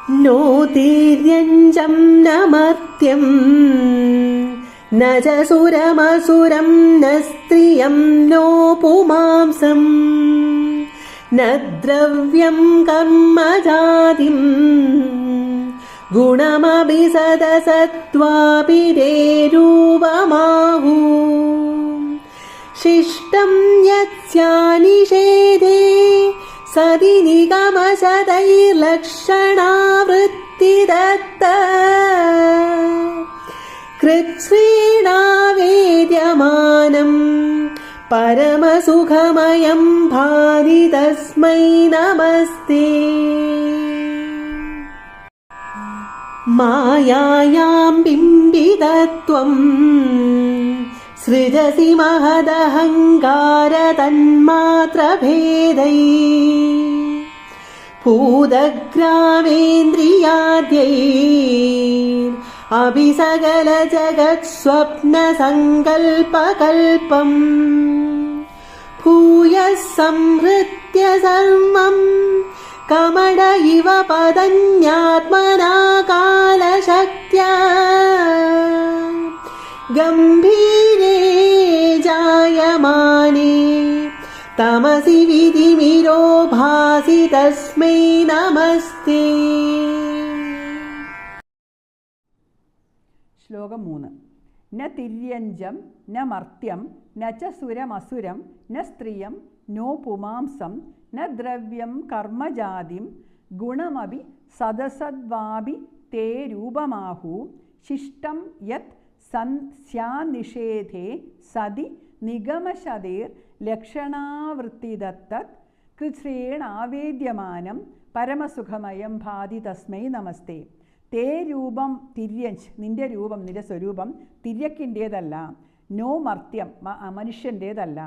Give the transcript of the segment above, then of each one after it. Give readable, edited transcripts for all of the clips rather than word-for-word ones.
No तिर्यञ्चं न मर्त्यं न च सुरमसुरं न स्त्रियं नो पुमांसं न द्रव्यं कर्म जातिं गुणमपि सदसत्त्वापि ते रूपमाहु शिष्टं यत्स्यानिषेधे सदि निगमशतैर्लक्षणावृत्तिदत्त कृच्छ्रेणावेद्यमानं परमसुखमयं भाति तस्मै नमस्ते। मायायां बिम्बितत्वं सृजसि महदहङ्कारतन्मात्रभेदै भूतग्रामेन्द्रियाद्यै सकलजगत्स्वप्नसङ्कल्पकल्पम् भूयः संहृत्य सर्वं कमल इव पदन्यात्मना कालशक्त्या गम्भीरे जायमाने तमसि विधिमिरो भासि तस्मै नमस्ते। ശ്ലോകം 3. ന തിര്യഞ്ചം ന മർത്യം ന ച സുരമസുരം ന സ്ത്രിയം നോ പുമാംസം ന ദ്രവ്യം കർമ്മജാതിം ഗുണമപി സദസദ്വാപി തേ രൂപമാഹു ശിഷ്ടം യത് സ്യാനിഷേധേ സതി നിഗമശതേർ ലക്ഷണാവൃത്തിദത്തത് കൃച്ഛ്രേണാവേദ്യമാനം പരമസുഖമയം ഭാതി തസ്മൈ നമസ്തേ. തേ രൂപം തിര്യഞ്ച്, നിന്റെ രൂപം, നിന്റെ സ്വരൂപം തിര്യക്കിൻ്റേതല്ല. നോ മർത്യം, മനുഷ്യൻ്റേതല്ല.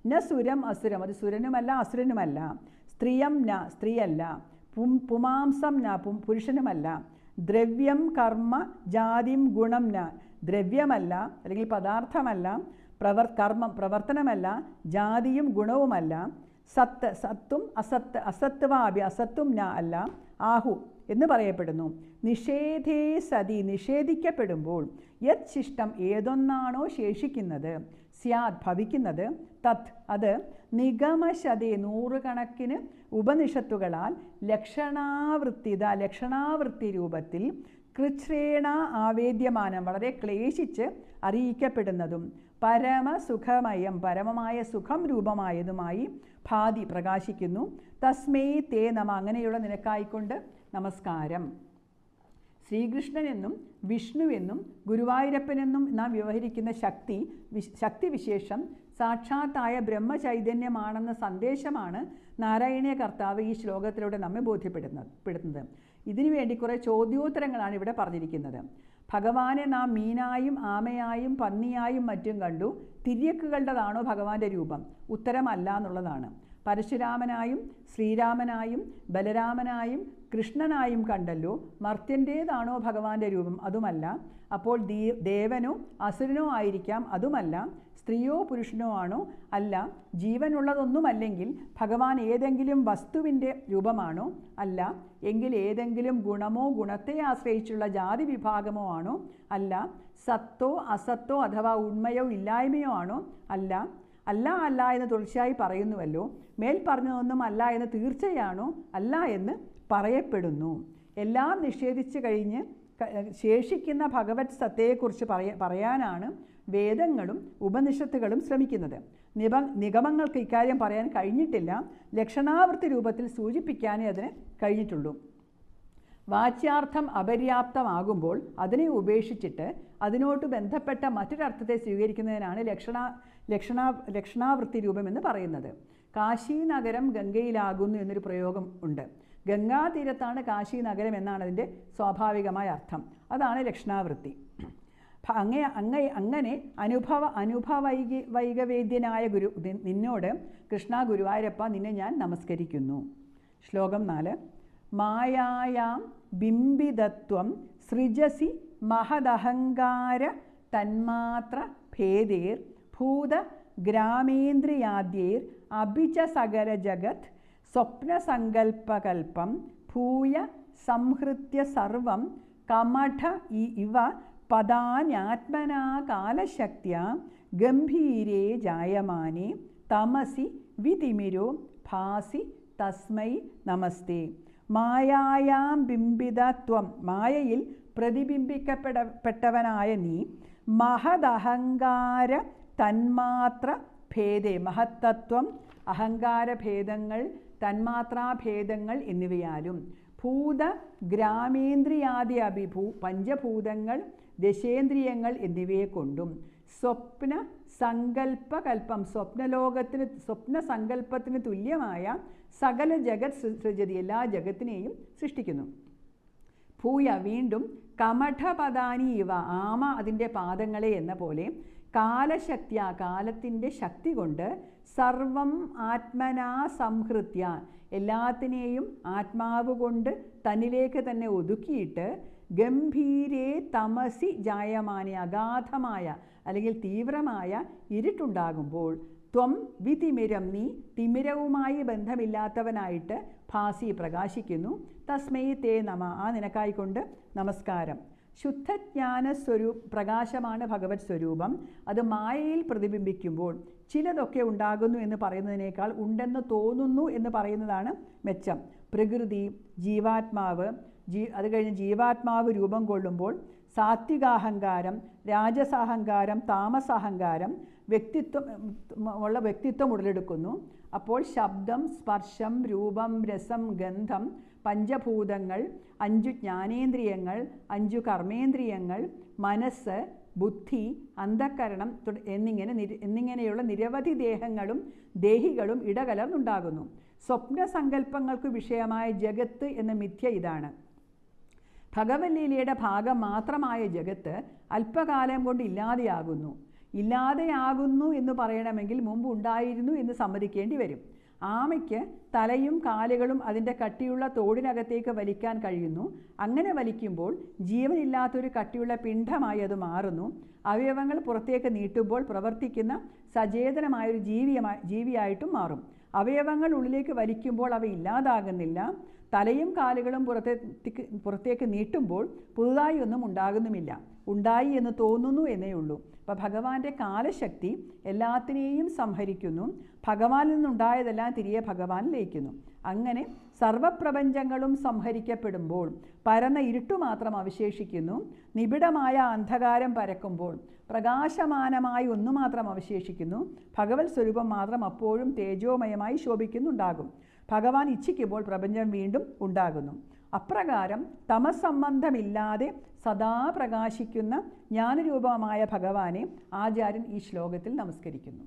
ന സുരം അസുരം, അത് സുരനുമല്ല അസുരനുമല്ല. സ്ത്രീയം ന, സ്ത്രീയല്ല. പുമാംസം ന, പുരുഷനുമല്ല. ദ്രവ്യം കർമ്മ ജാതിം ഗുണം ന, ദ്രവ്യമല്ല അല്ലെങ്കിൽ പദാർത്ഥമല്ല. കർമ്മം പ്രവർത്തനമല്ല. ജാതിയും ഗുണവുമല്ല. സത്ത്, സത്തും അസത്ത്, അസത്വാഭി, അസത്തും ന അല്ല. ആഹു എന്ന് പറയപ്പെടുന്നു. നിഷേധേ സതി, നിഷേധിക്കപ്പെടുമ്പോൾ യത് ശിഷ്ടം, ഏതൊന്നാണോ ശേഷിക്കുന്നത്, സ്യാദ് ഭവിക്കുന്നത്, തത് അത്, നിഗമശതേ നൂറുകണക്കിന് ഉപനിഷത്തുകളാൽ ലക്ഷണാവൃത്തിത, ലക്ഷണാവൃത്തി രൂപത്തിൽ കൃച്ഛ്രേണ ആവേദ്യമാനം, വളരെ ക്ലേശിച്ച് അറിയിക്കപ്പെടുന്നതും പരമസുഖമയം, പരമമായ സുഖം രൂപമായതുമായി ഭാതി, പ്രകാശിക്കുന്നു. തസ്മൈ തേ നമ, അങ്ങനെയുള്ള നിനക്കായിക്കൊണ്ട് നമസ്കാരം. ശ്രീകൃഷ്ണനെന്നും വിഷ്ണുവെന്നും ഗുരുവായൂരപ്പനെന്നും നാം വ്യവഹരിക്കുന്ന ശക്തിവിശേഷം സാക്ഷാത്തായ ബ്രഹ്മചൈതന്യമാണെന്ന സന്ദേശമാണ് നാരായണീയ കർത്താവ് ഈ ശ്ലോകത്തിലൂടെ നമ്മെ ബോധ്യപ്പെടുന്നത്. ഇതിനുവേണ്ടി കുറേ ചോദ്യോത്തരങ്ങളാണ് ഇവിടെ പറഞ്ഞിരിക്കുന്നത്. ഭഗവാനെ നാം മീനായും ആമയായും പന്നിയായും മറ്റും കണ്ടു. തിര്യക്കുകളുടേതാണോ ഭഗവാന്റെ രൂപം? ഉത്തരമല്ല എന്നുള്ളതാണ്. പരശുരാമനായും ശ്രീരാമനായും ബലരാമനായും കൃഷ്ണനായും കണ്ടല്ലോ. മർത്യൻ്റേതാണോ ഭഗവാന്റെ രൂപം? അതുമല്ല. അപ്പോൾ ദേവനോ അസുരനോ ആയിരിക്കാം? അതുമല്ല. സ്ത്രീയോ പുരുഷനോ ആണോ? അല്ല. ജീവനുള്ളതൊന്നുമല്ലെങ്കിൽ ഭഗവാൻ ഏതെങ്കിലും വസ്തുവിൻ്റെ രൂപമാണോ? അല്ല. എങ്കിൽ ഏതെങ്കിലും ഗുണമോ ഗുണത്തെ ആശ്രയിച്ചുള്ള ജാതി വിഭാഗമോ ആണോ? അല്ല. സത്തോ അസത്തോ അഥവാ ഉണ്മയോ ഇല്ലായ്മയോ ആണോ? അല്ല. അല്ല അല്ല എന്ന് തുടർച്ചയായി പറയുന്നുവല്ലോ. മേൽ പറഞ്ഞതൊന്നും അല്ല എന്ന് തീർച്ചയാണോ? അല്ല എന്ന് പറയപ്പെടുന്നു. എല്ലാം നിഷേധിച്ചു കഴിഞ്ഞ് ശേഷിക്കുന്ന ഭഗവത് സത്തയെക്കുറിച്ച് പറയാനാണ് വേദങ്ങളും ഉപനിഷത്തുകളും ശ്രമിക്കുന്നത്. നിഗമങ്ങൾക്ക് ഇക്കാര്യം പറയാൻ കഴിഞ്ഞിട്ടില്ല. ലക്ഷണാവൃത്തി രൂപത്തിൽ സൂചിപ്പിക്കാനേ അതിന് കഴിഞ്ഞിട്ടുള്ളൂ. വാച്യാർത്ഥം അപര്യാപ്തമാകുമ്പോൾ അതിനെ ഉപേക്ഷിച്ചിട്ട് അതിനോട്ട് ബന്ധപ്പെട്ട മറ്റൊരർത്ഥത്തെ സ്വീകരിക്കുന്നതിനാണ് ലക്ഷണാവൃത്തി രൂപം എന്ന് പറയുന്നത്. കാശി നഗരം ഗംഗയിലാകുന്നു എന്നൊരു പ്രയോഗം ഉണ്ട്. ഗംഗാതീരത്താണ് കാശി നഗരം എന്നാണ് അതിൻ്റെ സ്വാഭാവികമായ അർത്ഥം. അതാണ് ലക്ഷണാവൃത്തി. അങ്ങനെ അനുഭവൈകവേദ്യനായ നിന്നോട് കൃഷ്ണ ഗുരുവായൂരപ്പ, നിന്നെ ഞാൻ നമസ്കരിക്കുന്നു. ശ്ലോകം 4. മായായാം ബിംബിതത്വം സൃജസി മഹദഹങ്കാര തന്മാത്ര ഭേദേർ ഭൂത ഗ്രാമേന്ദ്രിയാദ്യേർ അഭിച സകല ജഗത് സ്വപ്നസങ്കൽപ്പകൽപ്പം ഭൂയ സംഹൃത്യ സർവം കമഠ ഇവ പദാന്യാത്മനാ കാലശക്ത്യ ഗംഭീരേ ജായമാനേ തമസി വിതിമിരോ ഭാസി തസ്മൈ നമസ്തേ. മായായാം ബിംബിതത്വം, മായയിൽ പ്രതിബിംബിക്കപ്പെട്ടവനായ നീ മഹദഹങ്കാര തന്മാത്ര ഭേദേ, മഹത്തത്വം, അഹങ്കാരഭേദങ്ങൾ, തന്മാത്രാഭേദങ്ങൾ എന്നിവയാലും ഭൂത ഗ്രാമേന്ദ്രിയാദി പഞ്ചഭൂതങ്ങൾ, ദശേന്ദ്രിയങ്ങൾ എന്നിവയെ കൊണ്ടും സ്വപ്ന സങ്കല്പകൽപ്പം, സ്വപ്നസങ്കല്പത്തിന് തുല്യമായ സകല ജഗത് സൃജതി, എല്ലാ ജഗത്തിനെയും സൃഷ്ടിക്കുന്നു. ഭൂയ വീണ്ടും കമഠപദാനി ഇവ, ആമ അതിൻ്റെ പാദങ്ങളെ എന്ന പോലെ, കാലശക്തിയ കാലത്തിൻ്റെ ശക്തി കൊണ്ട്, സർവം ആത്മനാ സംഹൃത്യ എല്ലാത്തിനെയും ആത്മാവ് കൊണ്ട് തന്നിലേക്ക് തന്നെ ഒതുക്കിയിട്ട്, ഗംഭീരേ തമസി ജായമാനെ അഗാധമായ അല്ലെങ്കിൽ തീവ്രമായ ഇരുട്ടുണ്ടാകുമ്പോൾ, ത്വം വിതിമിരം നീ തിമിരവുമായി ബന്ധമില്ലാത്തവനായിട്ട് ഭാസി പ്രകാശിക്കുന്നു. തസ്മൈ തേ നമ, ആ നിനക്കായിക്കൊണ്ട് നമസ്കാരം. ശുദ്ധജ്ഞാന പ്രകാശമാണ് ഭഗവത് സ്വരൂപം. അത് മായയിൽ പ്രതിബിംബിക്കുമ്പോൾ ചിലതൊക്കെ ഉണ്ടാകുന്നു എന്ന് പറയുന്നതിനേക്കാൾ ഉണ്ടെന്ന് തോന്നുന്നു എന്ന് പറയുന്നതാണ് മെച്ചം. പ്രകൃതി, ജീവാത്മാവ്, അത് കഴിഞ്ഞ് ജീവാത്മാവ് രൂപം കൊള്ളുമ്പോൾ സാത്വികാഹങ്കാരം, രാജസാഹങ്കാരം, താമസാഹങ്കാരം, വ്യക്തിത്വം ഉടലെടുക്കുന്നു. അപ്പോൾ ശബ്ദം, സ്പർശം, രൂപം, രസം, ഗന്ധം, പഞ്ചഭൂതങ്ങൾ, 5 ജ്ഞാനേന്ദ്രിയങ്ങൾ, 5 കർമ്മേന്ദ്രിയങ്ങൾ, മനസ്സ്, ബുദ്ധി, അന്ധക്കരണം എന്നിങ്ങനെയുള്ള നിരവധി ദേഹങ്ങളും ദേഹികളും ഇടകലർന്നുണ്ടാകുന്നു. സ്വപ്നസങ്കല്പങ്ങൾക്ക് വിഷയമായ ജഗത്ത് എന്ന മിഥ്യ ഇതാണ്. ഭഗവത്ലീലയുടെ ഭാഗം മാത്രമായ ജഗത്ത് അല്പകാലം കൊണ്ട് ഇല്ലാതെയാകുന്നു എന്ന് പറയണമെങ്കിൽ മുമ്പ് ഉണ്ടായിരുന്നു എന്ന് സമ്മതിക്കേണ്ടി വരും. ആമയ്ക്ക് തലയും കാലുകളും അതിൻ്റെ കട്ടിയുള്ള തോടിനകത്തേക്ക് വലിക്കാൻ കഴിയുന്നു. അങ്ങനെ വലിക്കുമ്പോൾ ജീവനില്ലാത്തൊരു കട്ടിയുള്ള പിണ്ഡമായി അത് മാറുന്നു. അവയവങ്ങൾ പുറത്തേക്ക് നീട്ടുമ്പോൾ പ്രവർത്തിക്കുന്ന സചേതനമായൊരു ജീവിയായിട്ടും മാറും. അവയവങ്ങൾ ഉള്ളിലേക്ക് വലിക്കുമ്പോൾ അവ ഇല്ലാതാകുന്നില്ല. തലയും കാലുകളും പുറത്തേക്ക് നീട്ടുമ്പോൾ പുതുതായി ഒന്നും ഉണ്ടാകുന്നുമില്ല. ഉണ്ടായി എന്ന് തോന്നുന്നു എന്നേ ഉള്ളൂ. അപ്പോൾ ഭഗവാന്റെ കാലശക്തി എല്ലാത്തിനെയും സംഹരിക്കുന്നു. ഭഗവാനിൽ നിന്നുണ്ടായതെല്ലാം തിരികെ ഭഗവാനിൽ ലയിക്കുന്നു. അങ്ങനെ സർവപ്രപഞ്ചങ്ങളും സംഹരിക്കപ്പെടുമ്പോൾ പരന്ന ഇരുട്ടു മാത്രം അവശേഷിക്കുന്നു. നിബിഡമായ അന്ധകാരം പരക്കുമ്പോൾ പ്രകാശമാനമായി ഒന്നു മാത്രം അവശേഷിക്കുന്നു. ഭഗവത് സ്വരൂപം മാത്രം അപ്പോഴും തേജോമയമായി ശോഭിക്കുന്നുണ്ടാകും. ഭഗവാൻ ഇച്ഛിക്കുമ്പോൾ പ്രപഞ്ചം വീണ്ടും ഉണ്ടാകുന്നു. അപ്രകാരം തമസംബന്ധമില്ലാതെ സദാ പ്രകാശിക്കുന്ന ജ്ഞാനരൂപമായ ഭഗവാനെ ആചാര്യൻ ഈ ശ്ലോകത്തിൽ നമസ്കരിക്കുന്നു.